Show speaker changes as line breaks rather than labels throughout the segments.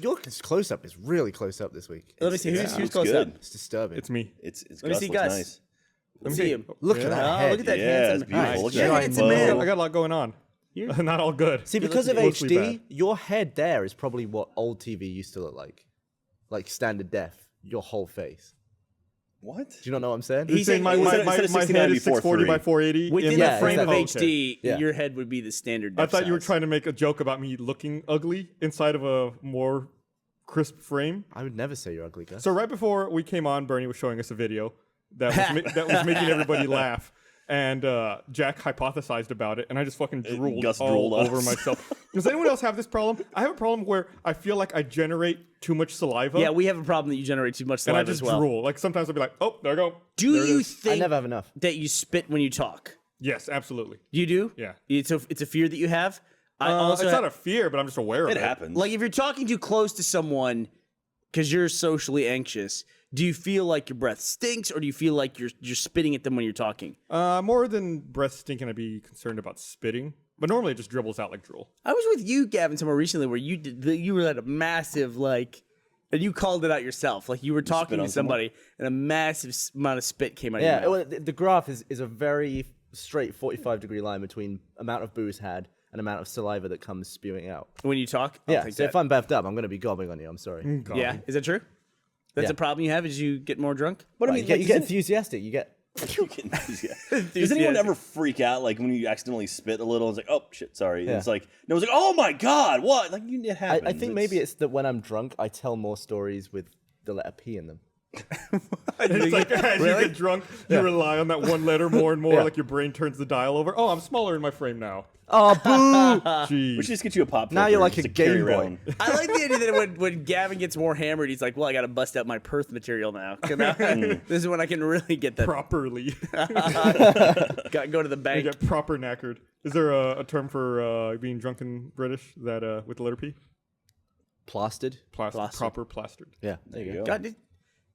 your close up is really close up this week.
Let me see who's close up.
It's disturbing.
It's me.
It's
Let me see Gus.
nice.
Let's see him.
Look at that head.
Look at that
Yeah,
handsome.
it's beautiful. Look at that
handsome
bow.
man.
I got a lot going on. Not all good.
See, because of
Mostly
HD,
bad.
your head there is probably what old TV used to look like standard def. Your whole face.
What?
Do you not know what I'm saying?
He's saying my
instead of
head
69
is 640 by 480.
Within
Yeah,
the frame of
exactly.
HD,
Yeah.
your head would be the standard.
I
depth
thought you were
size.
trying to make a joke about me looking ugly inside of a more crisp frame.
I would never say you're ugly, Gus.
So right before we came on, Burnie was showing us a video that was making everybody laugh. And Jack hypothesized about it, and I just fucking drooled
Gus
all
drooled on
over
us.
myself. Does anyone else have this problem? I have a problem where I feel like I generate too much saliva.
Yeah, we have a problem that you generate too much
and
saliva
I just
as well.
drool. Like sometimes I'll be like, oh, there I go.
Do
There it
you
is.
think
I never have enough.
that you spit when you talk?
Yes, absolutely.
You do?
Yeah.
It's a fear that you have? I also
it's not a fear, but I'm just aware of it.
It happens.
like if you're talking too close to someone because you're socially anxious, do you feel like your breath stinks, or do you feel like you're spitting at them when you're talking?
More than breath stinking, I'd be concerned about spitting. But normally it just dribbles out like drool.
I was with you, Gavin, somewhere recently where you were at a massive and you called it out yourself. Like you were talking
on
to somebody, and a massive amount of spit came out of
Yeah,
your
well,
mouth.
the graph is a very straight 45-degree line between amount of booze had and amount of saliva that comes spewing out.
When you talk? I'll
Yeah,
take
so
that.
if I'm beefed up, I'm going to be gobbing on you. I'm sorry.
Yeah, is that true? That's
Yeah.
a problem you have as you get more drunk?
but I
Well,
mean,
you get
isn't-
enthusiastic. You get...
Does anyone ever freak out like when you accidentally spit a little? It's like, oh shit, sorry. And
Yeah.
it's like no one's like, oh my god, what? Like it happens.
I think maybe it's that when I'm drunk, I tell more stories with the letter P in them.
It's like as you get drunk, you rely on that one letter more and more.
Yeah.
Like your brain turns the dial over. Oh, I'm smaller in my frame now.
Oh, boo!
Jeez.
we should just get you a pop.
Now you're
filter
like
just
a
to carry
Game Boy.
around.
I like the idea that when Gavin gets more hammered, he's like, well, I got to bust out my Perth material now. This is when I can really get that.
Properly.
Go to the
You
bank.
get proper knackered. Is there a term for being drunk in British that with the letter P?
Plastered.
Plastered.
Proper plastered.
Yeah, there you go.
God,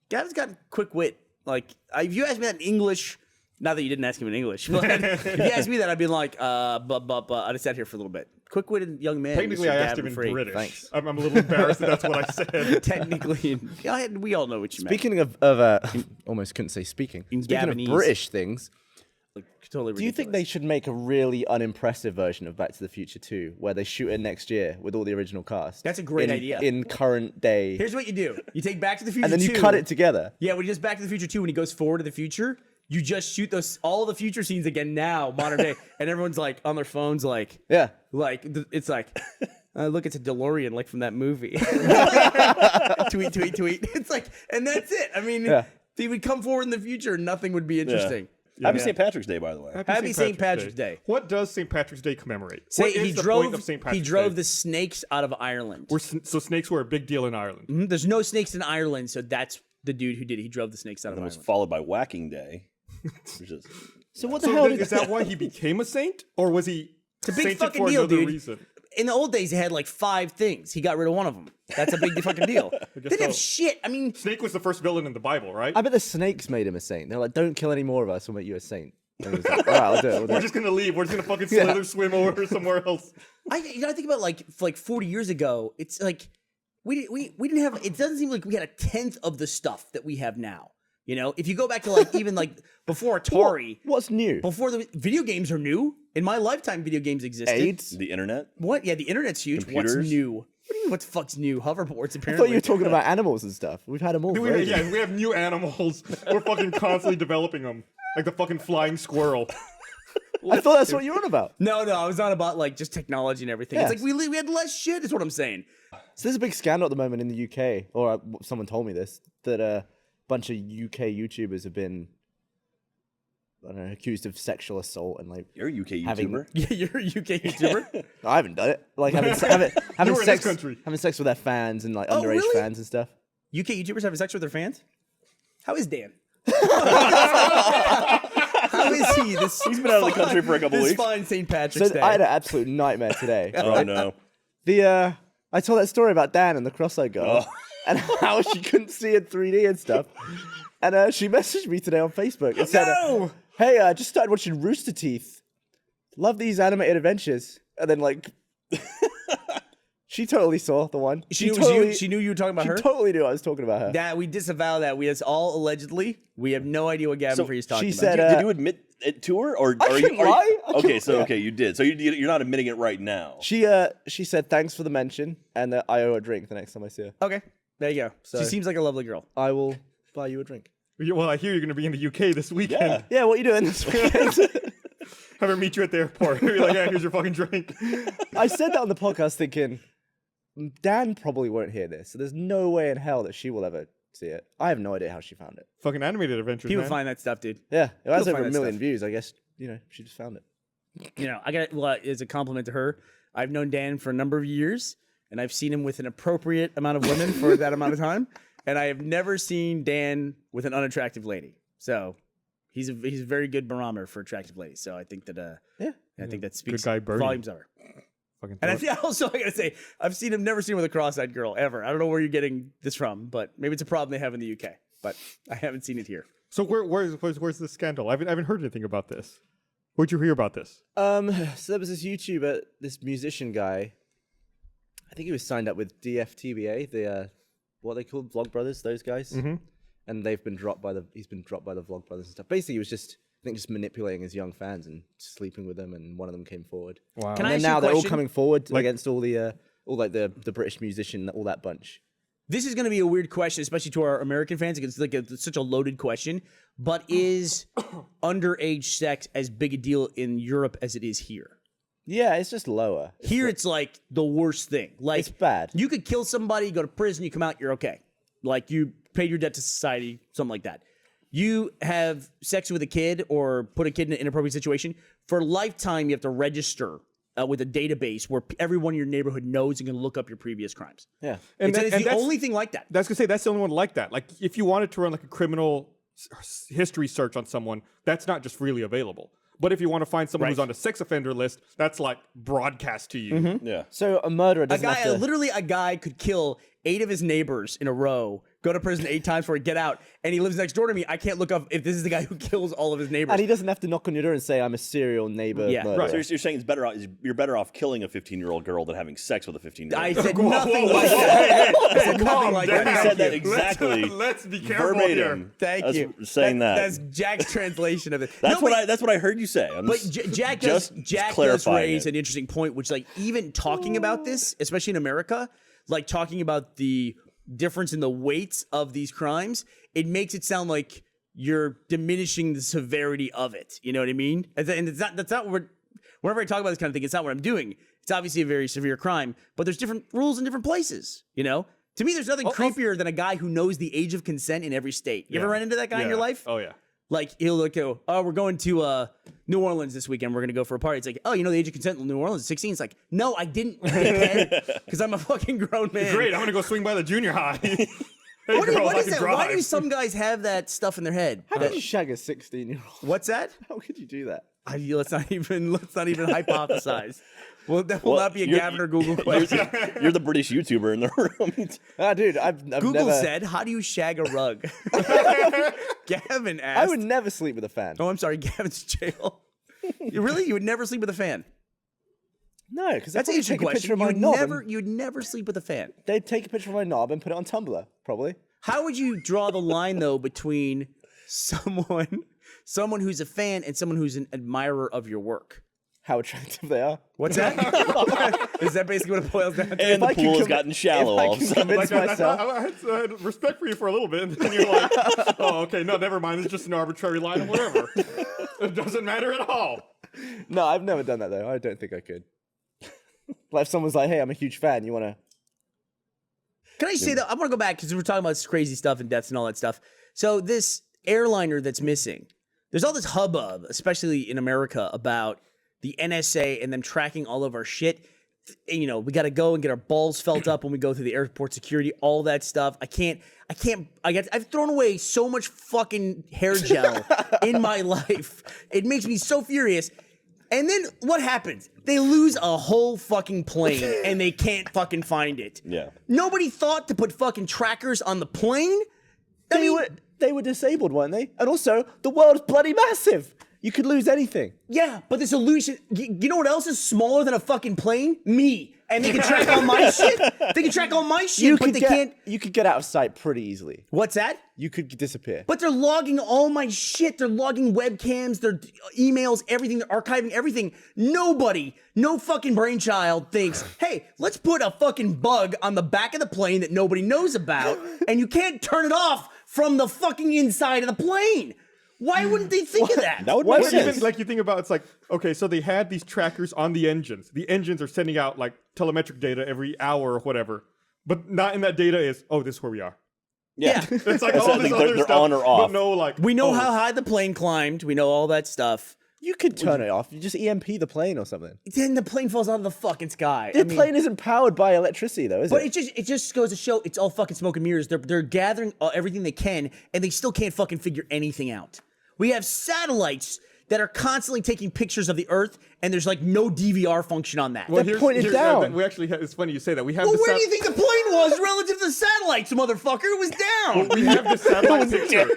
Gavin's got quick wit. Like, if you asked me that in English, not that you didn't ask him in English, but if you asked me that, I'd be like, I just sat here for a little bit. Quick-witted young man.
Technically,
Mr.
I asked
Gavin
him in
Free.
British.
Thanks.
I'm a little embarrassed that that's what I said.
Technically, we all know what you meant.
Speaking of almost couldn't say speaking.
In
Speaking
Gavinese.
of British things,
Like, totally
do you think they should make a really unimpressive version of Back to the Future 2, where they shoot it next year with all the original cast?
That's a great idea.
In current day.
Here's what you do. You take Back to the Future
And then you
2.
cut it together.
Yeah, when he does Back to the Future 2, when he goes forward to the future, you just shoot all the future scenes again now, modern day, and everyone's like on their phones, like
Yeah.
it's like, look, it's a DeLorean, like from that movie. tweet. It's like, and that's it. I mean, they would come forward in the future, and nothing would be interesting.
Happy St. Patrick's Day, by the way.
Happy St. Patrick's Day.
What does St. Patrick's Day commemorate?
Say
What is
he
the
drove.
point of St.
He
Patrick's
drove
Day?
the snakes out of Ireland.
So snakes were a big deal in Ireland.
Mhm, there's no snakes in Ireland, so that's the dude who did it. He drove the snakes out of
And it was
Ireland.
followed by Whacking Day. Which is,
So what the
So
hell
is that why he became a saint, or was he
It's a big
sainted
fucking
for
deal,
another
dude.
reason?
In the old days, they had like 5 things. He got rid of one of them. That's a big fucking deal. They didn't have
so.
shit. I mean,
Snake was the first villain in the Bible, right?
I bet the snakes made him a saint. They're like, don't kill any more of us, we'll make you a saint. And he was like, all right, we'll do it. We'll do
We're
it.
just gonna leave. We're just gonna fucking slither swim over somewhere else.
I think about like 40 years ago. It's like we didn't have. It doesn't seem like we had a tenth of the stuff that we have now. You know, if you go back to like even like before Atari,
What's new?
before the video games are new. In my lifetime, video games existed.
AIDS?
the internet.
What? Yeah, the internet's huge.
Computers?
What's new? What do you mean? What the fuck's new? Hoverboards,
I
apparently.
thought you were talking about animals and stuff. We've had them all for ages.
Yeah, we have new animals. We're fucking constantly developing them, like the fucking flying squirrel.
I thought that's what you were on about.
No, I was on about like just technology and everything.
Yes.
It's like we had less shit. Is what I'm saying.
So there's a big scandal at the moment in the UK, or someone told me this, that a bunch of UK YouTubers have been, I don't know, accused of sexual assault and like
You're a UK
having-
YouTuber.
Yeah, you're a UK YouTuber.
I haven't done it. Like having
You were in
sex,
this country.
having sex with their fans and like
Oh,
underage
really?
fans and stuff.
UK YouTubers having sex with their fans? How is Dan? How is he? He's
been out of the country for a couple
this
weeks.
fine St. Patrick's
So
Day.
I had an absolute nightmare today.
Oh
right?
no.
I told that story about Dan and the cross-eyed girl and how she couldn't see in 3D and stuff. And she messaged me today on Facebook and said,
No!
"Hey, I just started watching Rooster Teeth. Love these animated adventures." And then like, She totally saw the one.
She knew,
totally,
she knew you were talking about
she
her?
totally knew I was talking about her.
That we disavow that. It's all allegedly. We have no idea what Gavin Free's talking
she
about.
said,
Did you admit it to her, or
I
are
couldn't
you?
lie. I
Okay,
couldn't-
so
yeah.
okay, you did. So you're not admitting it right now.
She said thanks for the mention, and that I owe her a drink the next time I see her.
Okay, there you go.
So-
She seems like a lovely girl.
I will buy you a drink.
Well, I hear you're going to be in the UK this weekend.
Yeah.
Yeah, what are you doing this weekend?
Have her meet you at the airport. Be like, yeah, here's your fucking drink.
I said that on the podcast thinking, Dan probably won't hear this, so there's no way in hell that she will ever see it. I have no idea how she found it.
Fucking animated adventures,
People
man.
find that stuff, dude.
Yeah, it has
You'll
over
find
1
that
million
stuff.
views. I guess, she just found it.
I got well, as a compliment to her. I've known Dan for a number of years, and I've seen him with an appropriate amount of women for that amount of time, and I have never seen Dan with an unattractive lady. So he's a very good barometer for attractive ladies. So I think that I think that speaks
guy, Burnie.
volumes of her.
Fucking
And I
throw it.
think also I gotta say never seen him with a cross-eyed girl ever. I don't know where you're getting this from, but maybe it's a problem they have in the UK. But I haven't seen it here.
So where's the scandal? I haven't heard anything about this. Where'd you hear about this?
So there was this YouTuber, this musician guy. I think he was signed up with DFTBA, the what they call Vlog Brothers, those guys.
Mm-hmm.
And he's been dropped by the Vlog Brothers and stuff. Basically, he was just manipulating his young fans and sleeping with them, and one of them came forward.
Wow.
Can
And
I
then
ask you a
now they're all
question?
coming forward against all the British musician, all that bunch.
This is going to be a weird question, especially to our American fans. It's like such a loaded question. But is underage sex as big a deal in Europe as it is here?
Yeah, it's just lower.
Here, it's like the worst thing. Like
It's bad.
You could kill somebody, go to prison, you come out, you're okay. Like you paid your debt to society, something like that. You have sex with a kid or put a kid in an inappropriate situation, for a lifetime you have to register with a database where everyone in your neighborhood knows and can look up your previous crimes.
Yeah.
It's the
that's-
only thing like that.
That's gonna say that's the only one like that. Like if you wanted to run like a criminal history search on someone, that's not just freely available. But if you want to find someone who's on a sex offender list, that's like broadcast to you.
Yeah.
So a murderer
A
doesn't
guy,
have to...
literally, a guy could kill 8 of his neighbors in a row, go to prison 8 times before he get out, and he lives next door to me. I can't look up if this is the guy who kills all of his neighbors.
And he doesn't have to knock on your door and say, I'm a serial neighbor
Yeah.
murderer.
Right.
So you're saying it's better off, you're better off killing a 15-year-old girl than having sex with a 15-year-old
I
girl.
said nothing like that. I said nothing like
Bernie
that.
said that
Thank you.
exactly.
Let's be careful
verbatim.
here.
Thank
That's
you.
saying that.
That's Jack's translation of it.
That's
No,
what
but-
I heard you say. I'm
But
just,
Jack
just
does
clarifying
raise
it.
an interesting point, which, like, even talking about this, especially in America, like talking about the difference in the weights of these crimes, it makes it sound like you're diminishing the severity of it. You know what I mean? And that's not what whenever I talk about this kind of thing, it's not what I'm doing. It's obviously a very severe crime, but there's different rules in different places. You know? To me, there's nothing creepier than a guy who knows the age of consent in every state. You ever run into that guy in your life?
Oh yeah.
Like he'll like go, oh, we're going to New Orleans this weekend. We're gonna go for a party. It's like, oh, you know the age of consent in New Orleans is 16. It's like, no, I didn't, because I'm a fucking grown man.
Great. I'm gonna go swing by the junior high. Hey,
What
girls, I
is
can
that?
drive.
Why do some guys have that stuff in their head?
How could you shag a 16-year-old?
What's that?
How could you do that?
Let's not even hypothesize. Well, that will not be a
you're-
Gavin or Google question.
You're the British YouTuber in the room.
Ah, dude, I've
Google
never...
said, "How do you shag a rug?" Gavin asked.
I would never sleep with a fan.
Oh, I'm sorry. Gavin's in jail. You would never sleep with a fan.
No, because
That's an interesting
take a
question.
picture of my knob.
You'd never sleep with a fan.
They'd take a picture of my knob and put it on Tumblr, probably.
How would you draw the line though between someone who's a fan and someone who's an admirer of your work?
How attractive they are.
What's that? Is that basically what it boils down to?
And the
I can
pool has
conv-
gotten shallow
if I
all of a
can
sudden.
convince myself.
I had respect for you for a little bit, and then you're like, oh, okay, no, never mind. It's just an arbitrary line or whatever. It doesn't matter at all.
No, I've never done that, though. I don't think I could. Like, if someone's like, hey, I'm a huge fan, you want to...
Can I say that? I want to go back because we're talking about this crazy stuff and deaths and all that stuff. So this airliner that's missing, there's all this hubbub, especially in America, about the NSA and them tracking all of our shit. You know, we got to go and get our balls felt up when we go through the airport security, all that stuff. I've thrown away so much fucking hair gel in my life. It makes me so furious. And then what happens? They lose a whole fucking plane and they can't fucking find it.
Yeah.
Nobody thought to put fucking trackers on the plane? I mean,
They were disabled, weren't they? And also, the world's bloody massive. You could lose anything.
Yeah, but the solution, you know what else is smaller than a fucking plane? Me. And they can track all my shit. They can track all my shit, but they can't.
You could get out of sight pretty easily.
What's that?
You could disappear.
But they're logging all my shit. They're logging webcams, their emails, everything. They're archiving everything. Nobody, no fucking brainchild thinks, hey, let's put a fucking bug on the back of the plane that nobody knows about, and you can't turn it off from the fucking inside of the plane. Why wouldn't they think of that?
That would make sense.
Even like you think about, it's like, okay, so they had these trackers on the engines. The engines are sending out like telemetric data every hour or whatever, but not in that data is, oh, this is where we are.
Yeah.
It's like
That's
all
it.
this
They're
other stuff,
on or off.
but no, like
We know
oh,
how high the plane climbed. We know all that stuff.
You could turn it off. You just EMP the plane or something.
Then the plane falls out of the fucking sky.
The plane isn't powered by electricity, though, is
But
it?
it just goes to show it's all fucking smoke and mirrors. They're gathering everything they can, and they still can't fucking figure anything out. We have satellites that are constantly taking pictures of the Earth, and there's like no DVR function on that.
They're pointed down.
We actually have, it's funny you say that. We have
Well,
the
where do you think the plane was relative to the satellites, motherfucker? It was down.
we have the satellite picture,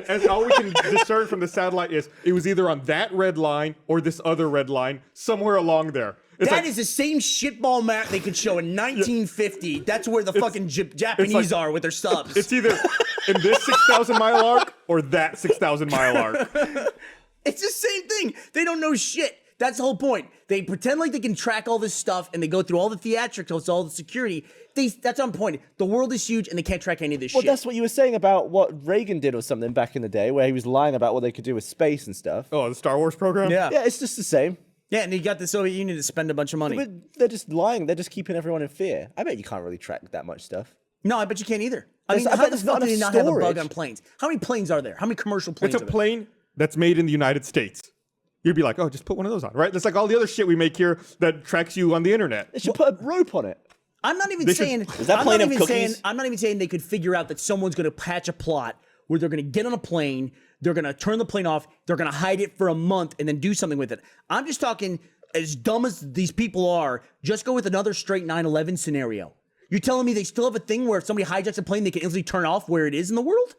and all we can discern from the satellite is it was either on that red line or this other red line somewhere along there. It's
That
like,
is the same shitball map they could show in 1950. That's where the fucking Japanese are with their subs.
it's either in this 6,000 mile arc or that 6,000 mile arc.
It's the same thing. They don't know shit. That's the whole point. They pretend like they can track all this stuff, and they go through all the theatricals, all the security. That's on point. The world is huge, and they can't track any of this
Well,
shit.
that's what you were saying about what Reagan did or something back in the day, where he was lying about what they could do with space and stuff.
Oh, the Star Wars program?
Yeah.
Yeah, it's just the same.
Yeah, and you got the Soviet Union to spend a bunch of money.
But they're just lying. They're just keeping everyone in fear. I bet you can't really track that much stuff.
No, I bet you can't either. I
There's-
mean,
I
how
bet
the
there's not
fuck do they
enough
not have a bug
storage.
on planes? How many planes are there? How many commercial planes
It's a
are there?
plane that's made in the United States. You'd be like, oh, just put one of those on, right? It's like all the other shit we make here that tracks you on the internet.
They should put a rope on it.
I'm not even
They should-
saying.
Is that
I'm
plane
not
of
even saying.
cookies?
I'm not even saying they could figure out that someone's going to patch a plot where they're going to get on a plane, they're going to turn the plane off, they're going to hide it for a month, and then do something with it. I'm just talking. As dumb as these people are, just go with another straight 9/11 scenario. You're telling me they still have a thing where if somebody hijacks a plane, they can instantly turn off where it is in the world?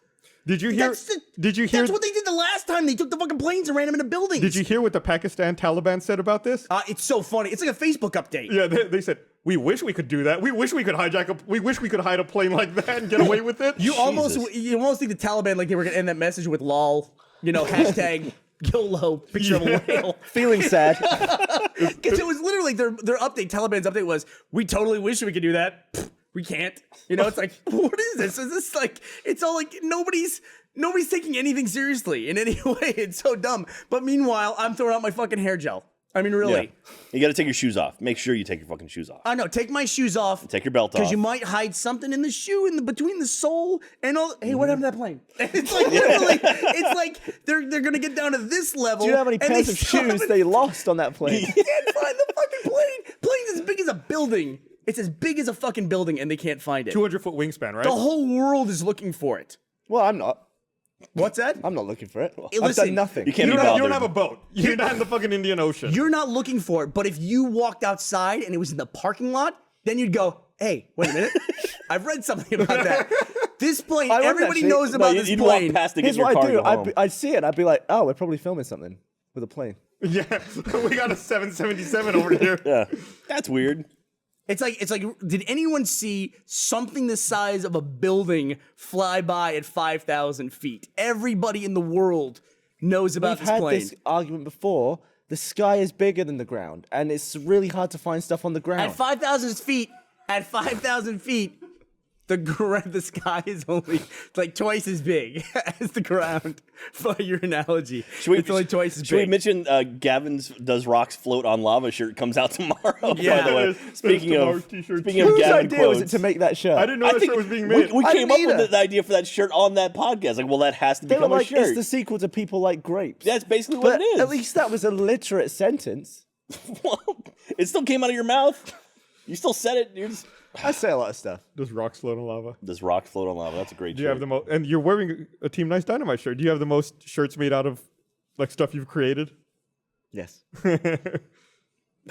Did you hear? Did you hear?
That's what they did the last time. They took the fucking planes and ran them into buildings.
Did you hear what the Pakistan Taliban said about this?
It's so funny. It's like a Facebook update.
Yeah, they said we wish we could do that. We wish we could we wish we could hide a plane like that and get away with it.
You almost think the Taliban like they were gonna end that message with lol. You know, hashtag YOLO picture of a whale.
Feeling sad.
Because it was literally their update. Taliban's update was, we totally wish we could do that. Pfft, we can't. You know, it's like, what is this? Is this like? It's all like nobody's taking anything seriously in any way. It's so dumb. But meanwhile, I'm throwing out my fucking hair gel. I mean, really.
Yeah. You got to take your shoes off. Make sure you take your fucking shoes off.
I know. Take my shoes off.
Take your belt off.
Because you might hide something in the shoe between the sole and all. Hey, what happened to that plane? It's like literally, it's like they're gonna get down to this level.
Do you know how many
and
pairs
they
of
still
shoes
haven't-
they lost on that plane?
They can't find the fucking plane. Plane's as big as a building. It's as big as a fucking building, and they can't find it.
200-foot wingspan, right?
The whole world is looking for it.
Well, I'm not.
What's that?
I'm not looking for it. I've
listen,
done nothing.
You can't
You
be
don't,
bothered.
you don't have a boat. You're not in the fucking Indian Ocean.
You're not looking for it, but if you walked outside and it was in the parking lot, then you'd go, hey, wait a minute. I've read something about that. This plane,
I wouldn't
everybody
actually.
knows about
No,
this
you'd
plane.
walk past to
Here's
get your
what
car
I
and
do.
go home.
I'd see it. I'd be like, oh, we're probably filming something with a plane.
Yeah, we got a 777 over here.
Yeah, that's weird.
It's like, did anyone see something the size of a building fly by at 5,000 feet? Everybody in the world knows about
We've
this
had
plane.
this argument before. The sky is bigger than the ground, and it's really hard to find stuff on the ground.
At 5,000 feet, the sky is only like twice as big as the ground. For your analogy, it's only twice as
Should we
big.
mention Gavin's "Does Rocks Float on Lava" shirt comes out tomorrow?
Yeah.
By the way, speaking
tomorrow's
of
t-shirt.
Whose
Gavin
idea
quotes,
was it to make that shirt?
I didn't know that shirt was being made.
We
I
came up
didn't
with
either.
the idea for that shirt on that podcast. Like, well, that has to
They were
become a
like,
shirt.
it's the sequel to People Like Grapes.
That's basically what
But
it is.
at least that was a literate sentence.
It still came out of your mouth. You still said it. You're just,
I say a lot of stuff.
Does rocks float on lava?
"Does Rocks Float on Lava?" That's a great
Do you
shirt.
have the most? And you're wearing a Team Nice Dynamite shirt. Do you have the most shirts made out of like stuff you've created?
Yes.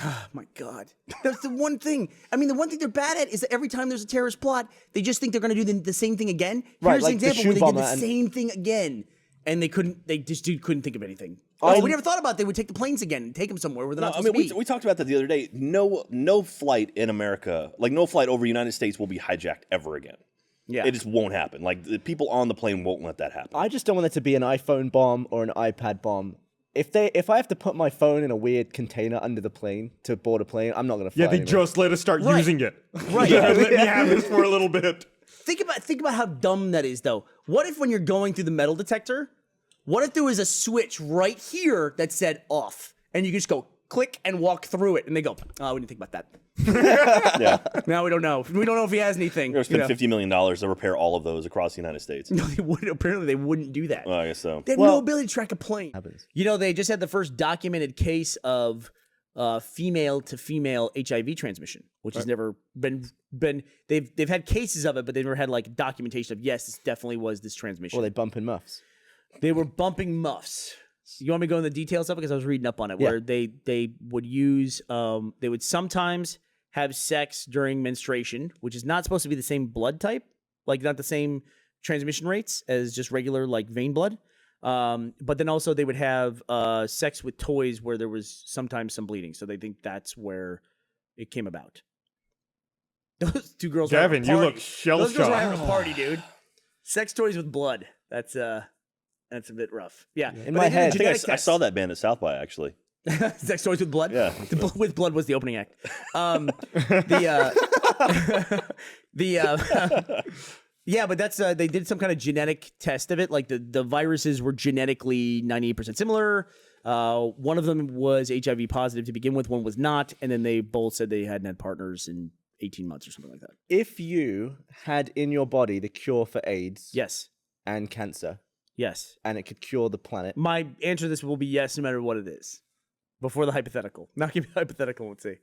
Oh my God. That's the one thing. I mean, the one thing they're bad at is that every time there's a terrorist plot, they just think they're going to do the same thing again.
Right,
Here's
like
an
the
example
shoe
where they did
bomber
the
and-
same thing again. and they just couldn't think of anything.
I-
We never thought about they would take the planes again and take them somewhere where they're not
I
supposed
mean,
to be.
we talked about that the other day. No flight in America, like no flight over the United States, will be hijacked ever again.
Yeah.
It just won't happen. Like the people on the plane won't let that happen.
I just don't want it to be an iPhone bomb or an iPad bomb. If I have to put my phone in a weird container under the plane to board a plane, I'm not gonna fly.
Yeah, they
anymore.
just let us start using it.
Right.
Let me have this for a little bit.
Think about how dumb that is, though. What if when you're going through the metal detector, what if there was a switch right here that said off, and you could just go click and walk through it, and they go, oh, we didn't think about that.
Yeah,
Now we don't know. We don't know if he has anything.
we're gonna spend $50 million to repair all of those across the United States.
No, they wouldn't. Apparently, they wouldn't do that.
Well, I guess so.
They have no ability to track a plane.
Happens.
You know, they just had the first documented case of female to female HIV transmission, which has never been. They've had cases of it, but they've never had like documentation of yes, this definitely was this transmission.
Or they bumping muffs.
They were bumping muffs. You want me to go into the details of it? Because I was reading up on it, where they would use, they would sometimes have sex during menstruation, which is not supposed to be the same blood type, like not the same transmission rates as just regular like vein blood. But then also they would have sex with toys where there was sometimes some bleeding. So they think that's where it came about. Those two girls.
Gavin, you look
Those girls were having
shell-shocked.
a party, dude. Sex toys with blood. That's a bit rough. Yeah.
In
But
my
they did a
head-
I think
genetic
I
test.
saw that band at South by actually.
Sex toys with blood.
Yeah.
With blood was the opening act. Yeah, but that's they did some kind of genetic test of it. Like the viruses were genetically 98% similar. One of them was HIV positive to begin with. One was not, and then they both said they hadn't had partners in 18 months or something like that.
If you had in your body the cure for AIDS
Yes.
and cancer,
Yes.
and it could cure the planet,
My answer to this will be yes, no matter what it is. Before the hypothetical. Now give me the hypothetical. Let's see.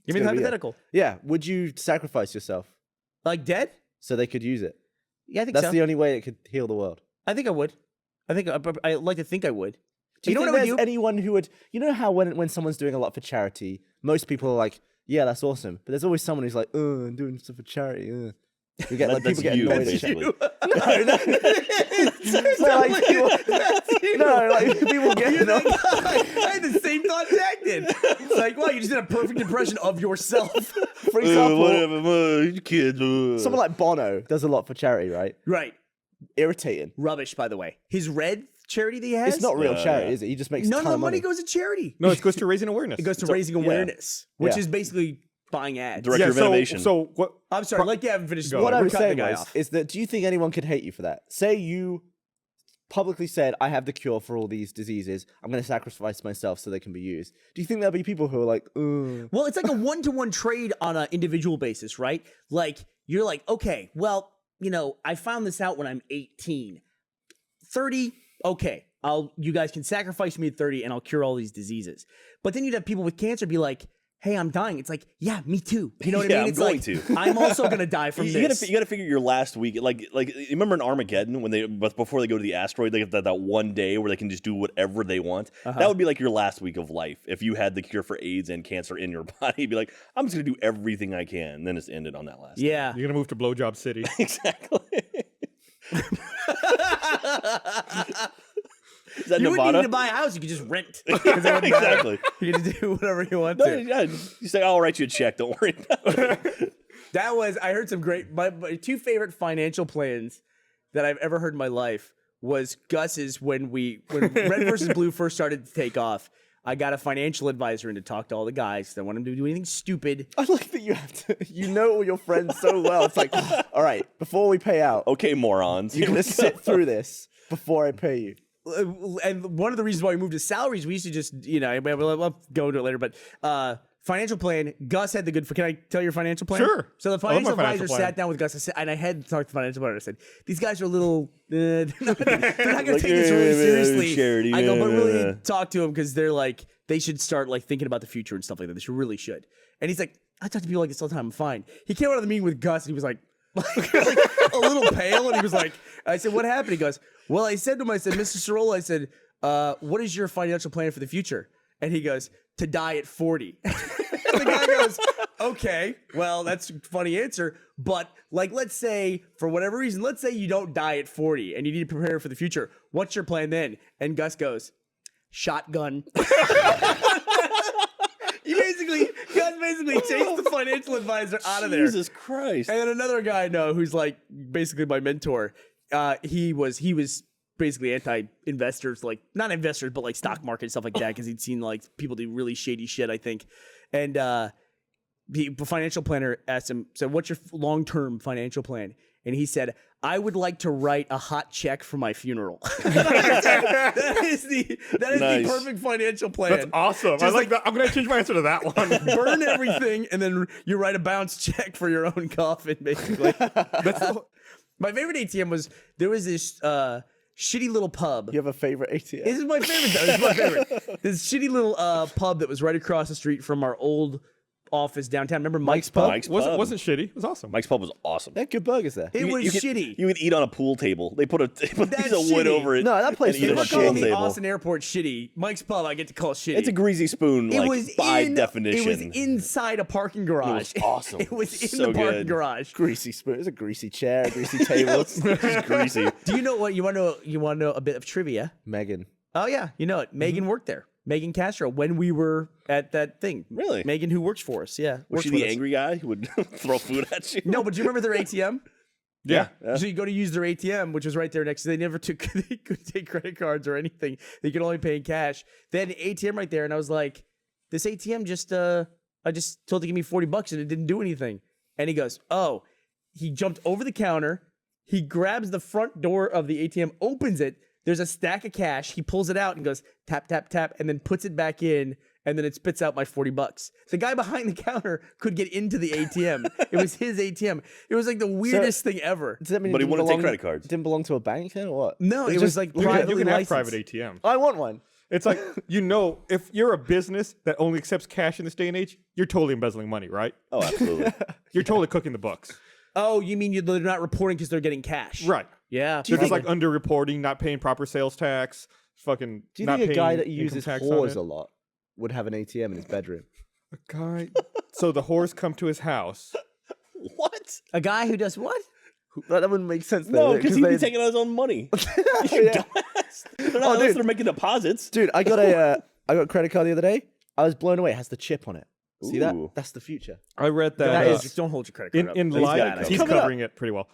Give me the
gonna be it.
hypothetical.
yeah, would you sacrifice yourself
Like dead?
so they could use it?
Yeah, I think
That's
so.
the only way it could heal the world.
I think I would. I like to think I would.
Do you
know
think
what I would
there's
do?
anyone who would? You know how when someone's doing a lot for charity, most people are like, "Yeah, that's awesome," but there's always someone who's like, "Oh, I'm doing stuff for charity." You get like
That's
people get
you,
annoyed.
basically.
Like people get annoyed.
I had the same thought Jack did. It's like, wow, you just did a perfect impression of yourself.
For example,
whatever, kids.
someone like Bono does a lot for charity, right?
Right.
Irritating.
Rubbish, by the way. His red charity that he has?
It's not real
Yeah,
charity,
yeah.
is it? He just makes
None
a
of
ton
the
of
money
money.
goes to charity.
No, it goes to raising awareness.
It goes to raising awareness, which is basically buying ads.
Director of innovation.
So what?
I'm sorry, let Gavin finish.
Go
What I
We're
was
cutting
saying
the guy
was,
off.
is that do you think anyone could hate you for that? Say you publicly said, I have the cure for all these diseases. I'm going to sacrifice myself so they can be used. Do you think there'll be people who are like, ugh?
Well, it's like a one-to-one trade on an individual basis, right? Like, you're like, okay, well, you know, I found this out when I'm 18. 30, okay, you guys can sacrifice me at 30 and I'll cure all these diseases. But then you'd have people with cancer be like, hey, I'm dying. It's like, yeah, me too. You know what I mean?
I'm
It's
going
like,
to.
I'm also going to die from
You
this.
gotta figure your last week, like you remember in Armageddon when but before they go to the asteroid, they get that one day where they can just do whatever they want. That would be like your last week of life if you had the cure for AIDS and cancer in your body. You'd be like, I'm just gonna do everything I can, and then it's ended on that last. day.
Yeah.
You're gonna move to Blowjob City.
Exactly. Is that
You wouldn't
Nevada?
need to buy a house. You could just rent.
Exactly.
You can do whatever you want
No,
to.
yeah, you say, I'll write you a check. Don't worry about it.
I heard some great, my two favorite financial plans that I've ever heard in my life was Gus's when Red versus Blue first started to take off. I got a financial advisor in to talk to all the guys. I don't want him to do anything stupid.
I like that you have to, you know all your friends so well. It's like, all right, before we pay out,
Okay, morons.
you're going to sit through this before I pay you.
And one of the reasons why we moved to salaries, we used to just, you know, I'll go into it later, but financial plan, Gus had the good, can I tell your financial plan?
Sure.
So the
I love my
financial
financial
advisor
plan.
sat down with Gus, and I had to talk to the financial advisor. I said, these guys are a little, they're not going to take this really seriously.
charity,
I go, but
yeah.
really talk to them because they're like, they should start like thinking about the future and stuff like that. They really should. And he's like, I talk to people like this all the time. I'm fine. He came out of the meeting with Gus and he was like a little pale. And he was like, I said, what happened? He goes, well, I said to him, I said, Mr. Sorola, I said, what is your financial plan for the future? And he goes, to die at 40. The guy goes, Okay, well, that's a funny answer. But like, let's say for whatever reason, let's say you don't die at 40 and you need to prepare for the future. What's your plan then? And Gus goes, shotgun. Gus basically chased the financial advisor out of there.
Jesus Christ.
And then another guy I know who's like basically my mentor. He was basically anti-investors, like not investors, but like stock market and stuff like that, because he'd seen like people do really shady shit, I think. And the financial planner asked him, said, "What's your long-term financial plan?" And he said, "I would like to write a hot check for my funeral." that is the perfect financial plan.
That's awesome. I like that. I'm gonna change my answer to that one.
Burn everything, and then you write a bounce check for your own coffin, basically. My favorite ATM was, there was this shitty little pub.
You have a favorite ATM?
This is my favorite, though. This is my favorite. This shitty little pub that was right across the street from our old office downtown. Remember Mike's Pub?
Mike's Pub.
Wasn't shitty. It was awesome.
Mike's Pub was awesome.
They had good burgers there.
It was shitty.
You could eat on a pool table. They put a piece of wood
shitty.
over it.
No, that place
and eat
is
on a
We're
pool
calling the
table.
Austin Airport shitty. Mike's Pub, I get to call shitty.
It's a greasy spoon, by definition.
It was inside a parking garage.
It was awesome.
It was in
So
the parking
good.
garage.
Greasy spoon. There's a greasy chair, a greasy table.
It's greasy.
Do you know what? You want to know a bit of trivia?
Megan.
Oh yeah, you know it. Megan worked there. Megan Castro, when we were at that thing.
Really?
Megan, who works for us. Yeah.
Was
works
she
with
the
us.
angry guy who would throw food at you?
No, but do you remember their ATM?
Yeah.
So you go to use their ATM, which was right there next to. They never took. They couldn't take credit cards or anything. They could only pay in cash. They had an ATM right there, and I was like, "This ATM just I just told it to give me $40 and it didn't do anything." And he goes, "Oh." He jumped over the counter. He grabs the front door of the ATM, opens it. There's a stack of cash. He pulls it out and goes tap, tap, tap, and then puts it back in, and then it spits out my $40. The guy behind the counter could get into the ATM. It was his ATM. It was like the weirdest thing ever.
Does that mean
But
it
he
didn't
wouldn't take
belong-
credit cards.
Didn't belong to a bank then, or what?
No, it was like
You
privately
can have
licensed.
private ATM.
I want one.
It's like, if you're a business that only accepts cash in this day and age, you're totally embezzling money, right?
Oh, absolutely.
You're totally cooking the books.
Oh, you mean they're not reporting because they're getting cash?
Right.
Yeah.
They're just like under-reporting, not paying proper sales tax, fucking
Do you
not
think a
paying
guy that
income
uses
tax on
whores
it.
a lot would have an ATM in his bedroom?
A guy. So the whores come to his house.
What?
A guy who does what?
That wouldn't make sense.
No,
though,
because he'd be
they-
taking out his own money.
Yeah.
They're not
Oh,
unless
dude.
they're making deposits.
Dude, I got a credit card the other day. I was blown away. It has the chip on it. See that?
Ooh.
That's the future.
I read that,
That is, just don't hold your credit card
in
up.
in
He's got
light.
it.
He's
Coming up.
covering it pretty well.